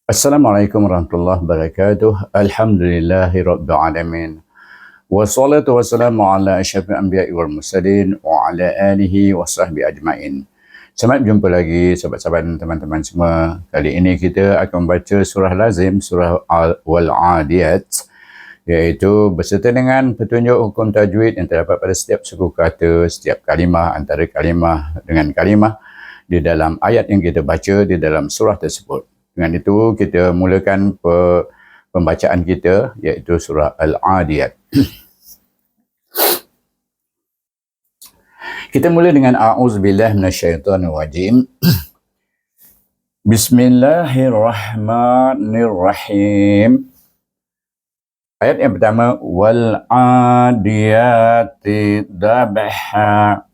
Assalamualaikum warahmatullahi wabarakatuh. Alhamdulillahirabbil alamin. Wassalatu wassalamu ala asyrafil anbiya'i wal mursalin wa ala alihi wa sahbihi ajmain. Selamat berjumpa lagi sahabat-sahabat dan teman-teman semua. Kali ini kita akan membaca surah lazim, surah Al-Adiyat, iaitu berserta dengan petunjuk hukum tajwid yang terdapat pada setiap suku kata, setiap kalimah, antara kalimah dengan kalimah di dalam ayat yang kita baca di dalam surah tersebut. Dengan itu kita mulakan pembacaan kita, iaitu surah Al-Adiyat. Kita mula dengan a'udzubillahi minasyaitonirrajim. Bismillahirrahmanirrahim. Ayat yang pertama, wal adiyati dabha.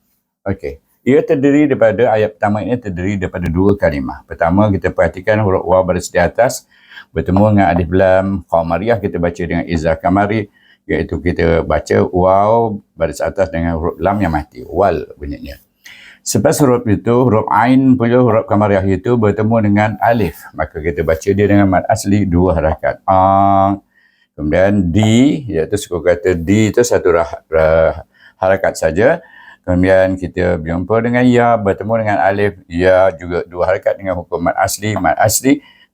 Okey. Ia terdiri daripada, ayat pertama ini terdiri daripada dua kalimah. Pertama, kita perhatikan huruf waw baris di atas bertemu dengan alif lam qamariyah, kita baca dengan izzah kamari, iaitu kita baca waw baris atas dengan huruf lam yang mati, wal bunyinya. Selepas huruf itu, huruf ain punya huruf qamariyah itu bertemu dengan alif, maka kita baca dia dengan mad asli dua harakat. Kemudian di, iaitu suku kata di itu satu harakat saja. Kemudian kita berjumpa dengan ya, bertemu dengan alif, ya juga dua harakat dengan hukum mad asli.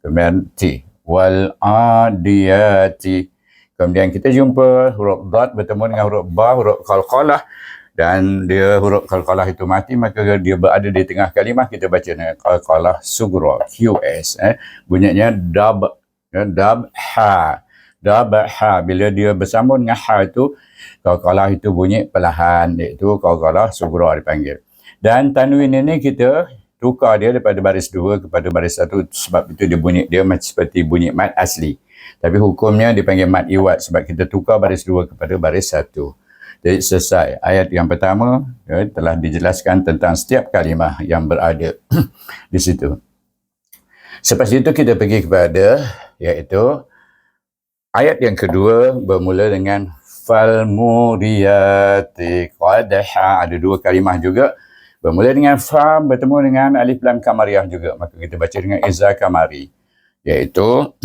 Kemudian ti, wal adiyati. Kemudian kita jumpa huruf dad bertemu dengan huruf ba, huruf qalqalah, dan dia huruf qalqalah itu mati, maka dia berada di tengah kalimah, kita baca dengan qalqalah sughra, QS. Bunyinya dab, dabha. Dabha, bila dia bersambung dengan ha itu, qalqalah itu bunyi perlahan, iaitu qalqalah sughra dipanggil. Dan tanwin ini kita tukar dia daripada baris 2 kepada baris 1, sebab itu dia bunyi dia seperti bunyi mad asli. Tapi hukumnya dipanggil mad iwad sebab kita tukar baris 2 kepada baris 1. Jadi selesai ayat yang pertama, telah dijelaskan tentang setiap kalimah yang berada di situ. Selepas itu kita pergi kepada, iaitu ayat yang kedua bermula dengan fal muriyati qadha. Ada dua kalimah juga bermula dengan fa bertemu dengan alif lam qamariyah juga, maka kita baca dengan izzah kamari, iaitu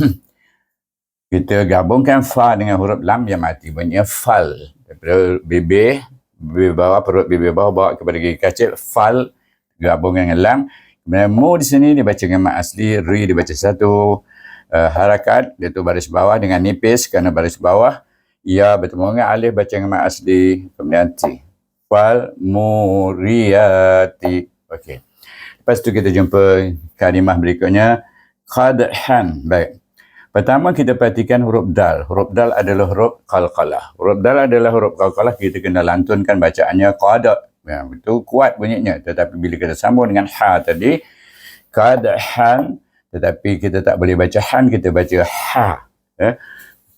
kita gabungkan fa dengan huruf lam yang mati, bunyinya fal. Daripada bibir bawah, perut bibir bawah bawa kepada gigi kacil, fal gabung dengan lam. Kemudian mu di sini dibaca dengan mat asli, ri dibaca satu harakat, iaitu baris bawah dengan nipis kerana baris bawah. Ya bertemu dengan alif, baca dengan mat asli. Kemudian ti, fal muriyati. Okey. Lepas tu kita jumpa kalimah berikutnya, qadhan. Baik. Pertama kita perhatikan huruf dal. Huruf dal adalah huruf qalqalah. Huruf dal adalah huruf qalqalah, kita kena lantunkan bacaannya qada. Ya, itu kuat bunyinya. Tetapi bila kita sambung dengan ha tadi, qadhan, tetapi kita tak boleh baca han, kita baca ha.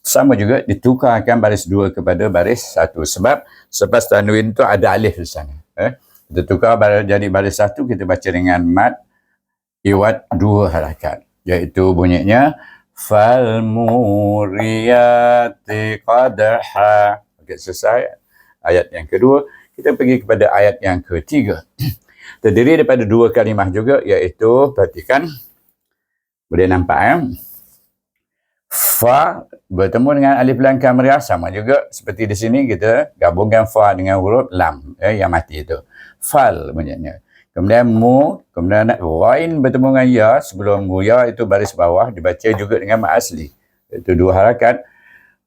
Sama juga ditukarkan baris 2 kepada baris 1, sebab selepas tanwin tu ada alif di sana. Kita tukar jadi baris 1, kita baca dengan mad iwad dua harakat, iaitu bunyinya fal muriyati qadha. Okey, selesai ayat yang kedua. Kita pergi kepada ayat yang ketiga. Terdiri daripada dua kalimah juga, iaitu perhatikan, boleh nampak fa bertemu dengan alif lam qamariyah, sama juga seperti di sini, kita gabungkan fa dengan huruf lam yang mati itu, fal bunyinya. Kemudian mu, kemudian ghain bertemu dengan ya, sebelum mu ya itu baris bawah, dibaca juga dengan mat asli, itu dua harakat.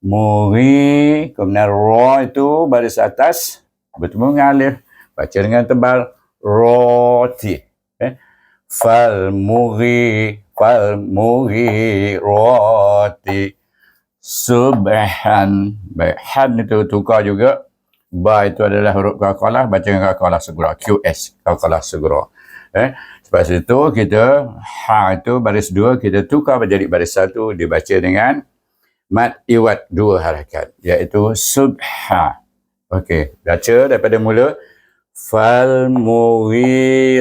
Muri, kemudian ra itu baris atas bertemu dengan alif, baca dengan tebal, roti. Fal muri roti subhan. Baik, han itu tukar juga. Ba itu adalah huruf qalqalah, baca dengan qalqalah sughra, QS, qalqalah sughra. Lepas itu kita ha itu baris 2, kita tukar menjadi baris 1, dibaca dengan mad iwad dua harakat, iaitu subha. Okey, baca daripada mula. Fal mughirati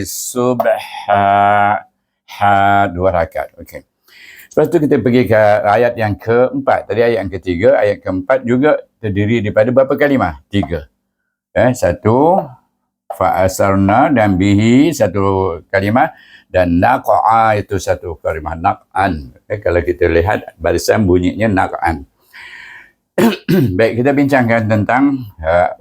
subha, ha dua harakat. Okey. Lepas tu kita pergi ke ayat yang keempat. Tadi ayat yang ketiga, ayat keempat juga terdiri daripada berapa kalimah? 3. Satu, fa'asarna, dan bihi satu kalimah, Dan naq'a itu satu kalimah naq'an. Kalau kita lihat barisan bunyinya naq'an. Baik, kita bincangkan tentang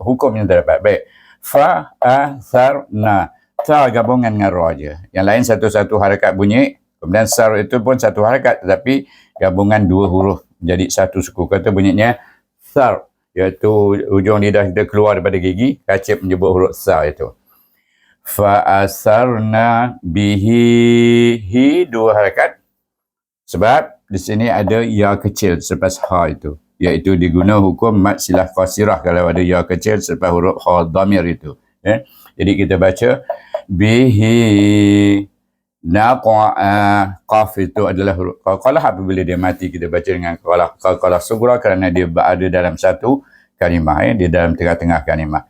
hukum yang terdapat. Baik. Fa, a, thar, na. Ta gabungan dengan ra je. Yang lain satu-satu harakat bunyi. Kemudian sar itu pun satu harakat, tetapi gabungan dua huruf. Jadi satu suku kata bunyinya thar, iaitu ujung lidah kita keluar daripada gigi, kacip menyebut huruf sa itu. Fa asarna bihi, hi dua harakat. Sebab di sini ada ya kecil selepas ha itu, iaitu diguna hukum mad silah qasirah kalau ada ya kecil selepas huruf ha dhamir itu. Jadi kita baca bihi naqa'a. Qaf itu adalah huruf qalqalah. Apabila dia mati kita baca dengan qalqalah sughra kerana dia berada dalam satu kalimah, di dalam tengah-tengah kalimah.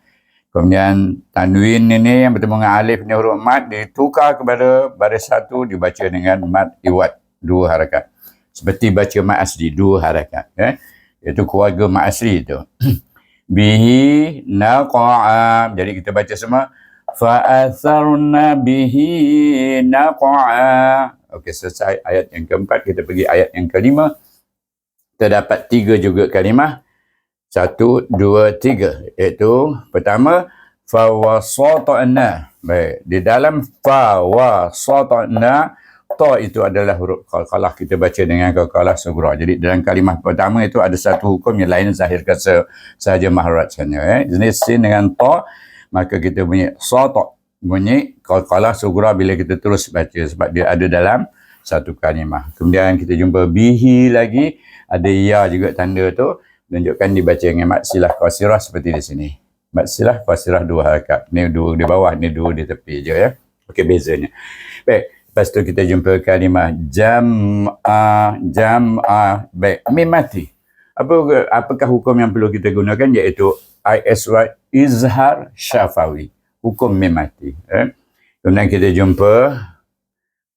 Kemudian tanwin ini yang bertemu dengan alif ni huruf mad ditukar kepada baris satu, dibaca dengan mad iwad dua harakat. Seperti baca mad asli dua harakat, iaitu keluarga mad asli itu. Bihi naqa'a. Jadi kita baca semua fa'atharna bihi naqa'a. Okey, selesai ayat yang keempat. Kita pergi ayat yang kelima. Terdapat tiga juga kalimah. 1, 2, 3. Iaitu pertama fawasata'na. Baik, di dalam fawasata'na, ta itu adalah huruf qalqalah, kita baca dengan qalqalah sughra. Jadi dalam kalimah pertama itu ada satu hukum, yang lain zahirkan sahaja maharajkannya. Jenis sin dengan ta, maka kita bunyi sata, bunyi qalqalah sughra bila kita terus baca, sebab dia ada dalam satu kalimah. Kemudian kita jumpa bihi lagi, ada ya juga tanda tu, menunjukkan dibaca dengan mad silah qasirah seperti di sini. Mad silah qasirah dua harakat. Ni dua di bawah, ni dua di tepi je ya. Okey, bezanya. Baik, lepas tu kita jumpa kalimah jam'a. Baik, mim mati. Apakah hukum yang perlu kita gunakan, iaitu ISY, izhar syafawi. Hukum mim mati. Kemudian kita jumpa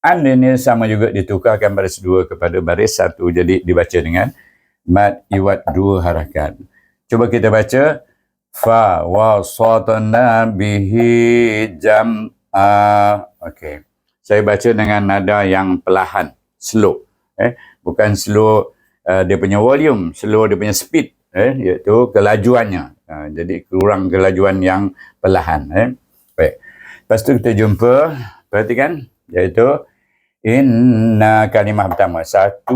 an ini sama juga ditukarkan baris dua kepada baris satu, jadi dibaca dengan mad iwad dua harakat. Cuba kita baca fa wasatna bihi jam'a. Okey. Saya baca dengan nada yang perlahan, slow. Bukan slow dia punya volume, slow dia punya speed, iaitu kelajuannya. Jadi kurang kelajuan yang perlahan. Baik. Lepas tu kita jumpa, perhatikan, iaitu inna kalimah pertama. 1,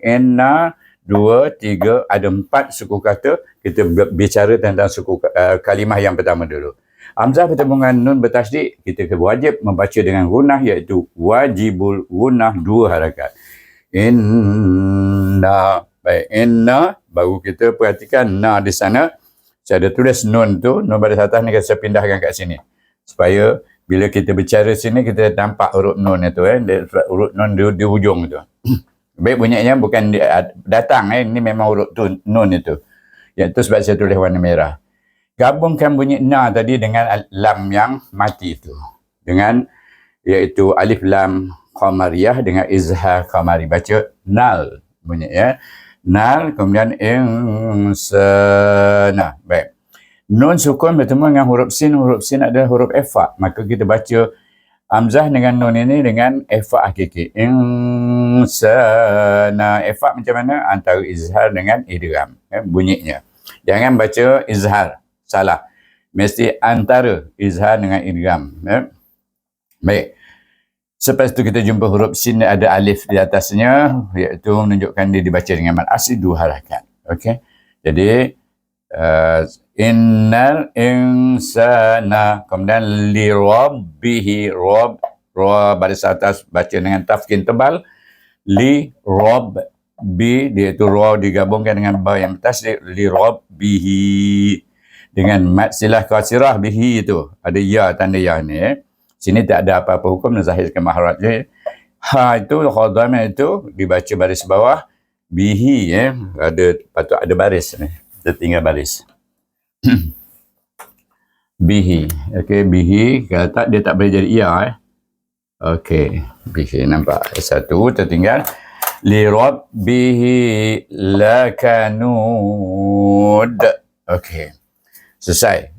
inna, 2, 3, ada 4 suku kata. Kita bicara tentang suku kalimah yang pertama dulu. Hamzah bertemu dengan nun bertasydid, kita wajib membaca dengan gunnah, iaitu wajibul gunnah dua harakat. Inna. Baik, inna, baru kita perhatikan na di sana. Saya ada tulis nun tu, nun baris atas ni saya pindahkan kat sini. Supaya bila kita bicara sini, kita nampak huruf nun itu. Huruf nun di hujung tu. Baik, bunyinya bukan datang, ini memang huruf tu, nun itu. Iaitu sebab saya tulis warna merah. Gabungkan bunyi na tadi dengan lam yang mati itu. Dengan, iaitu alif lam qamariyah dengan izhar qamari. Baca nal bunyi ya. Nal, kemudian insana. Baik. Nun sukun bertemu dengan huruf sin. Huruf sin adalah huruf ifa. Maka kita baca hamzah dengan nun ini dengan ifa hakiki. Insana. Ifa macam mana? Antara izhar dengan idgham. Bunyinya. Jangan baca izhar. Salah. Mesti antara izhar dengan idgham. Baik. Selepas itu kita jumpa huruf sin, ada alif di atasnya, iaitu menunjukkan dia dibaca dengan mad asli dua harakat. Okey. Jadi innal insana, kemudian li rabbihi, rob baris atas baca dengan tafkin tebal, li rabbi, iaitu ra digabungkan dengan ba yang atas, li rabbihi dengan mad silah qasirah bihi itu. Ada ya, tanda ya ni. Sini tak ada apa-apa hukum, zahirkan maharat je. Ha itu, khadamah itu dibaca baris bawah. Bihi, ada, patut ada baris ni. Kita tinggal baris. Bihi. Okey, bihi. Kalau tak, dia tak boleh jadi ya. Okey, bihi. Nampak? Satu, tertinggal. Li rabbihi lakanud. Okey. Selesai.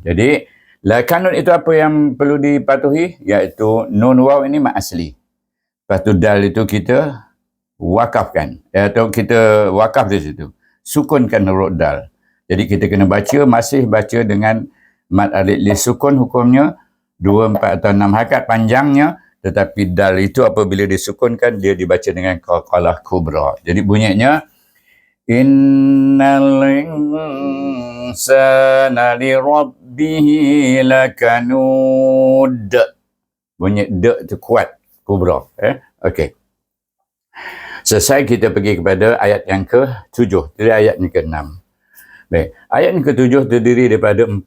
Jadi, Lah kanun itu apa yang perlu dipatuhi? Iaitu nun waw ini mat asli. Lepas tu dal itu kita wakafkan. Atau kita wakaf di situ. Sukunkan huruf dal. Jadi kita kena masih baca dengan mat alif li sukun hukumnya 2, 4 atau 6 harakat panjangnya, tetapi dal itu apabila disukunkan dia dibaca dengan qalqalah kubra. Jadi bunyinya innal insana li rabbihi lakanud. Bunyi d tu kuat kubra. Okey. Selesai kita pergi kepada ayat yang ke-7 dari ayat yang ke-6. Baik, ayat yang ke-7 terdiri daripada 4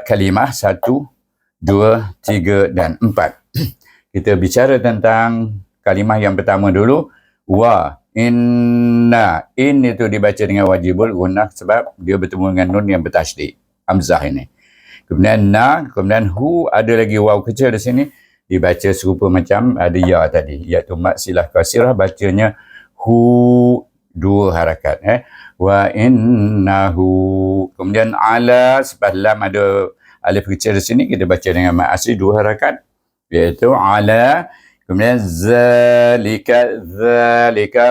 kalimah, 1, 2, 3 dan 4. Kita bicara tentang kalimah yang pertama dulu. Wa inna. In itu dibaca dengan wajibul gunnah sebab dia bertemu dengan nun yang bertasydid. Hamzah ini. Kemudian na, kemudian hu, ada lagi waw kecil di sini. Dibaca serupa macam ada ya tadi. Iaitu mat silah kasirah bacanya hu 2 harakat. Wa innahu. Kemudian ala, sebab lam ada alif kecil di sini, kita baca dengan mat asli 2 harakat. Iaitu ala. Kemudian zalika,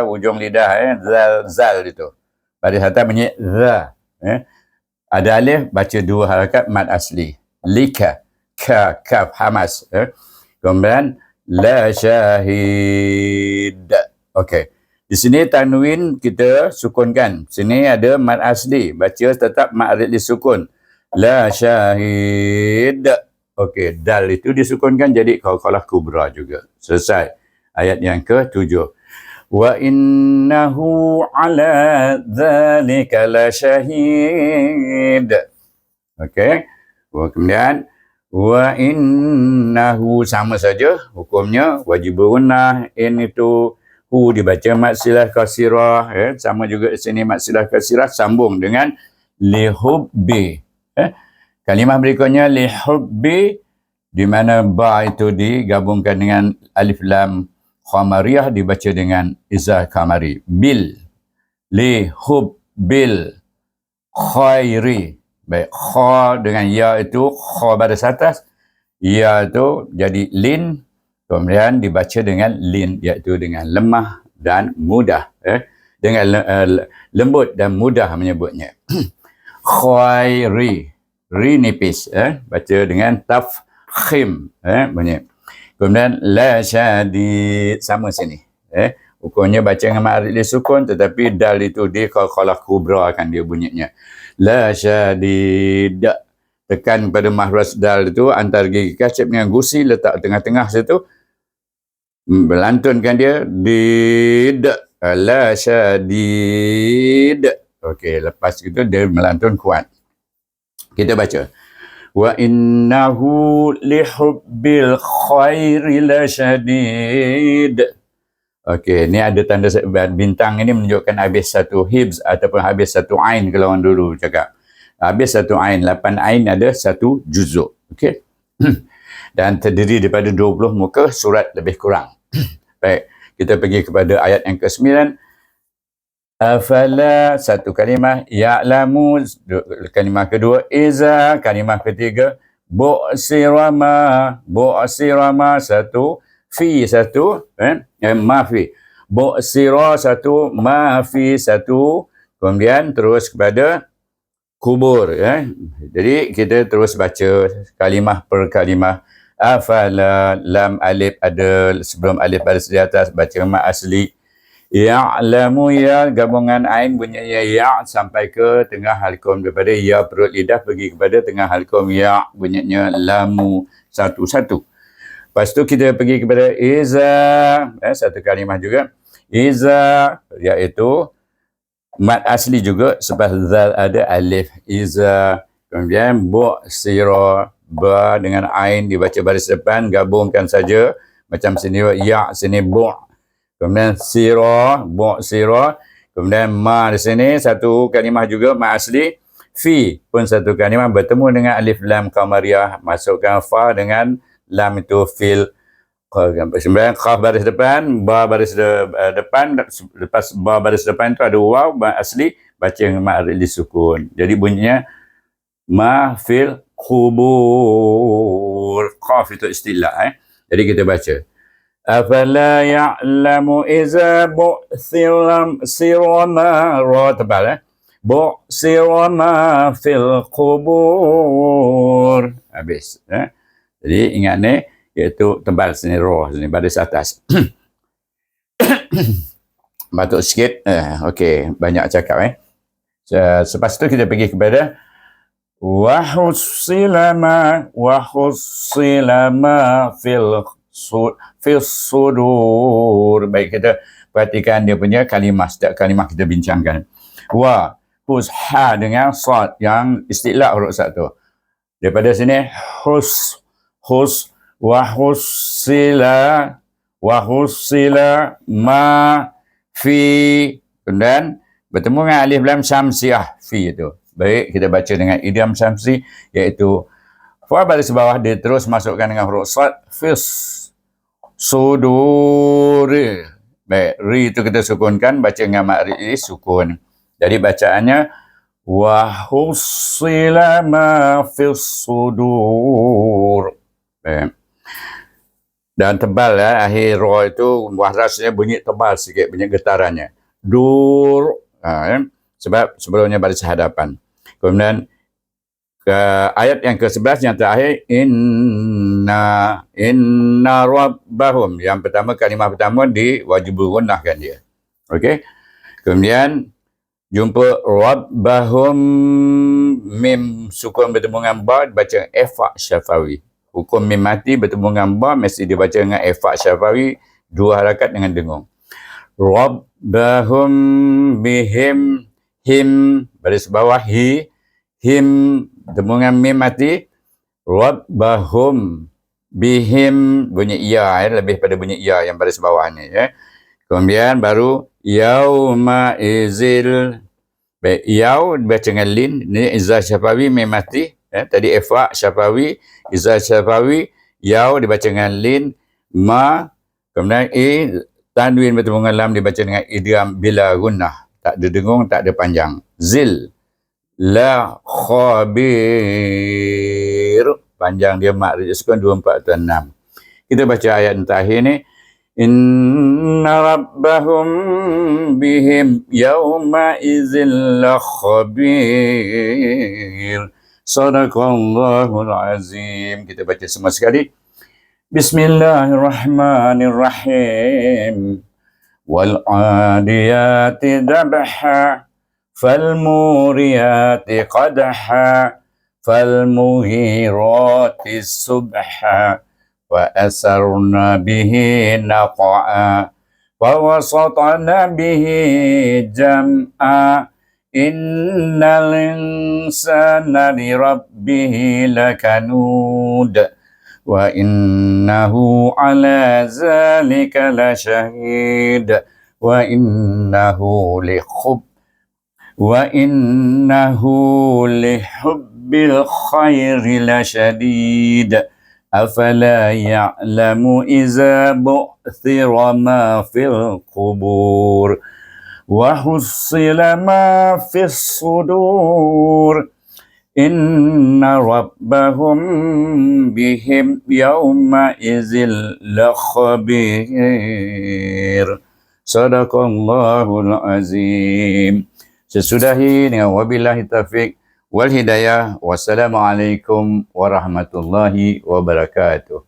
ujung lidah, zal itu. Pada hatta bunyi za. Ada alif, baca 2 harakat mat asli. Lika, ka, kaf, hamas. Kemudian la syahid. Okey. Di sini tanwin kita sukunkan. Sini ada mat asli, baca tetap mat alif disukun. La syahid. Okey, dal itu disukunkan jadi qalqalah kubra juga. Selesai. Ayat yang ke-7. Wa innahu ala dzalika la syahid. Okey. Kemudian wa innahu sama saja hukumnya wajib gunnah. In itu hu dibaca mat silah kasirah, sama juga di sini mat silah kasirah sambung dengan lihubbi. Kalimah berikutnya lihubbi, di mana ba itu digabungkan dengan alif lam qamariyah dibaca dengan izzah kamari. Bil lihubbil khairi. Baik, kha dengan ya itu kha baris atas, ya itu jadi lin, kemudian dibaca dengan lin, iaitu dengan lemah dan mudah, dengan lembut dan mudah menyebutnya. Khairi, ri nipis, baca dengan tafkhim, bunyi. Kemudian la syadid, sama sini, hukumnya baca dengan mat alif sukun, tetapi dal itu dia qalqalah kubra akan dia bunyinya. La syadid, tekan pada mahras dal itu antara gigi kasib dengan gusi, letak tengah-tengah situ, melantunkan dia did, la syadid. Okey, lepas itu dia melantun kuat. Kita baca wa innahu lihubbil khairi la syadid. Okey, ni ada tanda bintang ini menunjukkan habis satu hibs ataupun habis satu ain kalau orang dulu cakap. Habis satu ain, 8 ain ada satu juzuk. Okey. Dan terdiri daripada 20 muka surat lebih kurang. Baik, kita pergi kepada ayat yang ke-9. Afala, satu kalimah, ya'lamu, kalimah kedua, iza, kalimah ketiga, bu'sirama, satu, fi satu, mafi. Bu'sira satu, mafi satu, kemudian terus kepada kubur. Jadi kita terus baca kalimah per kalimah. Afala, lam alif ada sebelum alif baris di atas, baca mat asli. Ya'lamu, ya gabungan ain bunyinya ya sampai ke tengah halqum, daripada ya perut lidah pergi kepada tengah halqum, ya bunyinya lamu satu-satu. Lepas tu kita pergi kepada iza, satu kalimah juga. Iza, iaitu mat asli juga sebab zal ada alif. Iza, kemudian bu'sira, ba dengan ain dibaca baris depan, gabungkan saja macam sini ya, sini bu'. Kemudian sirah, bu'sirah. Kemudian ma di sini satu kalimah juga ma asli. Fi pun satu kalimah bertemu dengan alif lam qamariyah, masukkan fa dengan lam itu fil. Kemudian qaf baris depan, ba baris depan, lepas ba baris depan itu ada waw ma asli, baca dengan ma alif sukun. Jadi bunyinya ma fil qubur. Qaf itu istilah. Jadi kita baca. Afala ya'lamu iza bu'thiram sirama. Ra tebal. Bu'sirama fil qubur. Habis. Jadi ingat ni, iaitu tebal sini ra sini, baris atas. Batuk sikit. Okey, banyak cakap. Selepas tu kita pergi kepada wahussilama fil sudur. Baik, kita perhatikan dia punya kalimah. Setiap kalimah kita bincangkan. Husha dengan sad yang istilah huruf satu. Daripada sini wahussila ma fi, kemudian bertemu dengan alif lam syamsiah fi itu. Baik, kita baca dengan idgham syamsi, iaitu fa baris bawah dia terus masukkan dengan huruf sad fis sudur. Baik, ri itu kita sukunkan, baca dengan mat ri sukun. Jadi bacaannya wa hussila ma fis sudur. Baik. Dan tebal akhir ra itu wahrasnya bunyi tebal sikit, bunyi getarannya. Dur. Sebab sebelumnya baris hadapan. Kemudian ke ayat yang ke-11 yang terakhir inna rabbahum. Yang pertama, kalimah pertama diwajibul gunnahkan dia. Okey. Kemudian jumpa rabbahum, mim sukun bertemu dengan ba dibaca ifa syafawi. Hukum mim mati bertemu dengan ba mesti dibaca dengan ifa syafawi, dua harakat dengan dengung. Rabbahum bihim, him baris bawah him bertemu dengan mim mati. Rabbahum bihim bunyi ya, lebih pada bunyi ya yang baris bawah ni. Kemudian baru yauma izil. Baik, yaw dibaca dengan lin, ni izah syafawi mim mati. Tadi ifa syafawi, izah syafawi, yaw dibaca dengan lin, ma, kemudian tanwin bertemu dengan lam dibaca dengan idgham bila gunnah. Tak ada dengung, tak ada panjang. Zil la khabir. Panjang dia mat sukun 2, 4 dan 6. Kita baca ayat yang terakhir ni. Inna rabbahum bihim yawma izil la khabir. Sadaqallahul azim. Kita baca semua sekali. Bismillahirrahmanirrahim. والعاديات ذبحا فالموريات قدحا فالمغيرات سبحا وأسرن به نقعا ووسطن به جمعا إن الإنسان لربه لكنود وإنه على ذلك لشهيد وإنه لحب الخير لشديد أفلا يعلم إذا بعثر ما في القبور وحصل ما في الصدور إن ربهم بهم يومئذ لخبير. Sadaqallahul azim. Sesudahi dengan wabillahi taufiq wal hidayah. Wassalamualaikum warahmatullahi wabarakatuh.